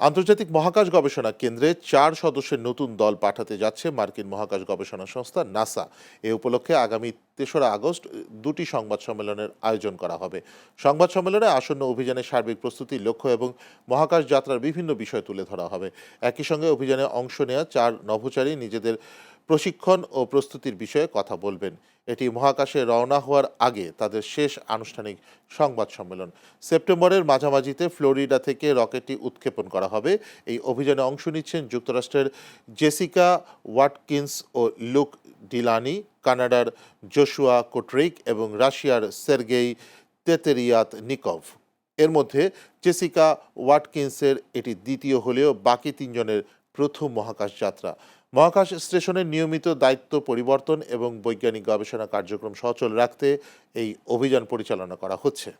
আন্তর্জাতিক মহাকাশ গবেষণা কেন্দ্রে ৪ সদস্যের নতুন দল পাঠাতে যাচ্ছে মার্কিন মহাকাশ গবেষণা সংস্থা নাসা। এ উপলক্ষে আগামী ৩রা আগস্ট দুটি সংবাদ সম্মেলনের আয়োজন করা হবে। সংবাদ সম্মেলনে আসন্ন অভিযানের সার্বিক প্রস্তুতি, লক্ষ্য এবং মহাকাশ যাত্রার বিভিন্ন বিষয় তুলে ধরা হবে। একই সঙ্গে অভিযানে অংশ নেওয়া ৪ নভোচারী নিজেদের প্রশিক্ষণ ও প্রস্তুতির বিষয়ে কথা বলবেন। এটি মহাকাশে রওনা হওয়ার আগে তাদের শেষ আনুষ্ঠানিক সংবাদ সম্মেলন। সেপ্টেম্বরের মাঝামাঝিতে ফ্লোরিডা থেকে রকেটটি উৎক্ষেপণ করা হবে। এই অভিযানে অংশ নিচ্ছেন যুক্তরাষ্ট্রের জেসিকা ওয়াটকিন্স ও লুক ডিলানি, কানাডার জোশুয়া কোটরিক এবং রাশিয়ার সের্গেই তেতেরিয়াতনিকভ। এর মধ্যে জেসিকা ওয়াটকিন্সের এটি দ্বিতীয় হলেও বাকি তিনজনের প্রথম মহাকাশ যাত্রা। মহাকাশ স্টেশনের নিয়মিত দায়িত্ব পরিবর্তন এবং বৈজ্ঞানিক গবেষণা কার্যক্রম সচল রাখতে এই অভিযান পরিচালনা করা হচ্ছে।